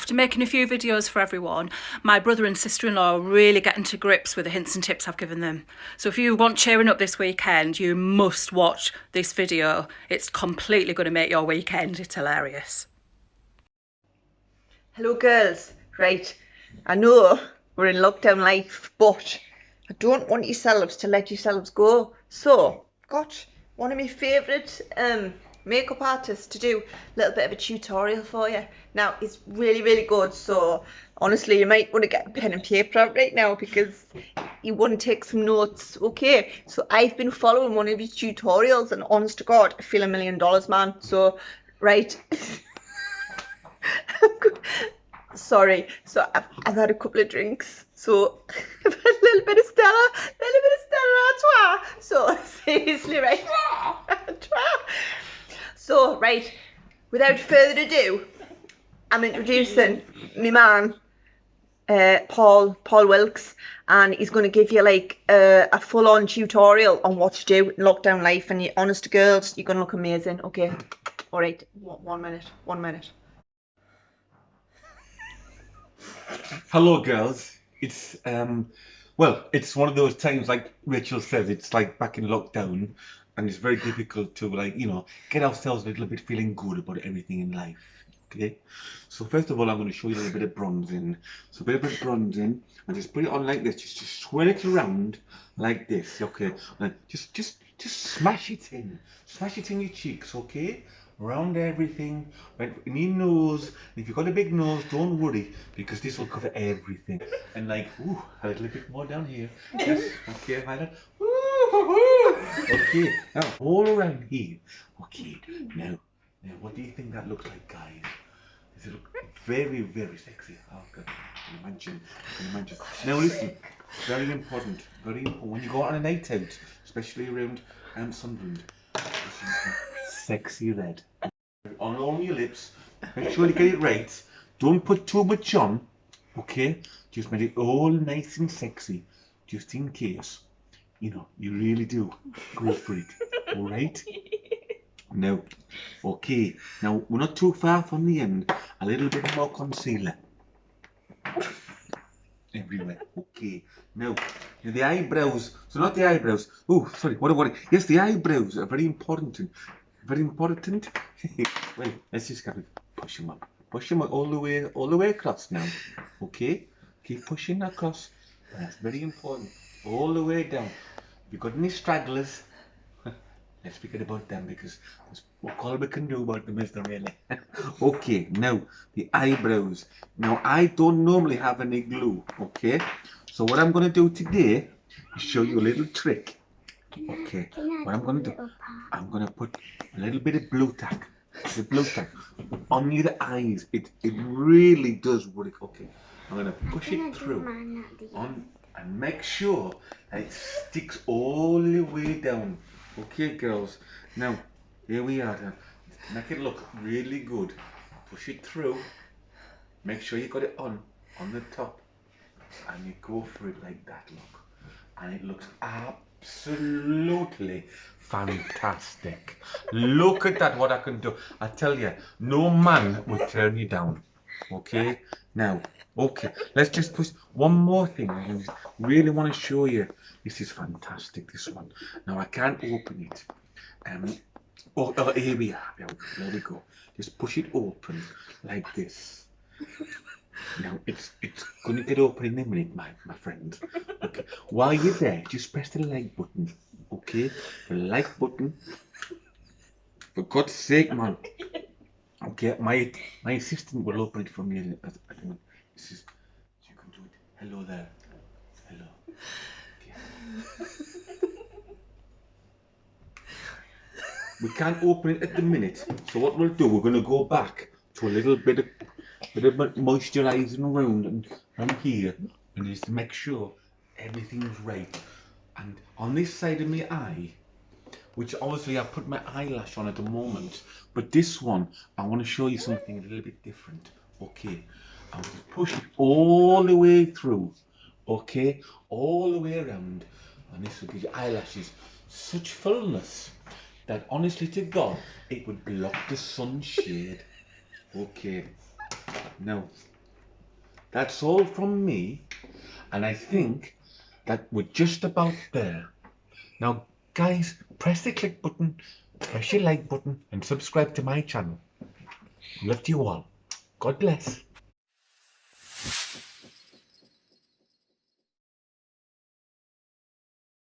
after making a few videos for everyone, my brother and sister-in-law are really getting to grips with the hints and tips I've given them. So if you want cheering up this weekend, you must watch this video. It's completely going to make your weekend. It's hilarious. Hello girls, right, I know we're in lockdown life, but I don't want yourselves to let yourselves go. So, got one of my favourite makeup artists to do a little bit of a tutorial for you. Now, it's really good, so honestly you might want to get a pen and paper out right now because you want to take some notes, okay? So I've been following one of his tutorials and honest to God, I feel $1 million, man. So, right. Sorry, so I've had a couple of drinks, so I've had a little bit of Stella Artois. So seriously, right? So right, without further ado, I'm introducing my man, Paul Wilkes, and he's going to give you like a full-on tutorial on what to do in lockdown life. And you honest girls, you're going to look amazing. Okay, all right, 1 minute. Hello girls, it's well, it's one of those times, like Rachel says, it's like back in lockdown and it's very difficult to, like, you know, get ourselves a little bit feeling good about everything in life. Okay, so first of all I'm going to show you a little bit of bronzing. So a bit of bronzing, and just put it on like this, just swirl it around like this. Okay, and just smash it in your cheeks, okay, around everything, right in your nose. If you've got a big nose, don't worry, because this will cover everything. And like, ooh, a little bit more down here. Yes, okay, like that. Okay, now all around here. Okay, now what do you think that looks like, guys? Does it look very sexy? Oh god, I can imagine. Now listen, very important when you go out on a night out, especially around Sunderland, sexy red on all your lips. Make sure you get it right. Don't put too much on, okay? Just make it all nice and sexy, just in case, you know, you really do go for it. All right? Now, okay. Now we're not too far from the end. A little bit more concealer everywhere. Okay. Now the eyebrows. So not the eyebrows. Oh, sorry. What? Yes, the eyebrows are very important. Very important. Wait, let's just kind of push them up. Push them up all the way across now. Okay? Keep pushing across. That's very important. All the way down. If you've got any stragglers, let's forget about them, because that's what all we can do about them, is there really? Okay, now the eyebrows. Now I don't normally have any glue, okay? So what I'm going to do today is show you a little trick. Okay, what I'm going to do, I'm going to put a little bit of blue tack, on the eyes. It really does work. Okay, I'm going to push it through on and make sure that it sticks all the way down. Okay, girls, now here we are. Now, make it look really good. Push it through. Make sure you got it on the top, and you go for it like that. Look, and it looks absolutely fantastic. Look at that, what I can do. I tell you, no man would turn you down. Okay, now, okay, let's just push one more thing. I just really want to show you. This is fantastic, this one. Now I can't open it. Here we are. There we go. Just push it open like this. Now it's going to get open in a minute, my friend. Okay. While you're there, just press the like button. Okay, the like button. For God's sake, man. Okay, my assistant will open it for me. This is, so you can do it. Hello there. Hello. Okay. We can't open it at the minute. So what we'll do, we're going to go back to a little bit of moisturising around here, and just to make sure everything's right. And on this side of my eye, which obviously I put my eyelash on at the moment, but this one I want to show you something a little bit different. Okay, I'll just push it all the way through, okay, all the way around, and this will give your eyelashes such fullness that honestly to God it would block the sunshade. Okay, now That's all from me. And I think that we're just about there. Now, guys, press the click button, press your like button, and subscribe to my channel. Love to you all. God bless.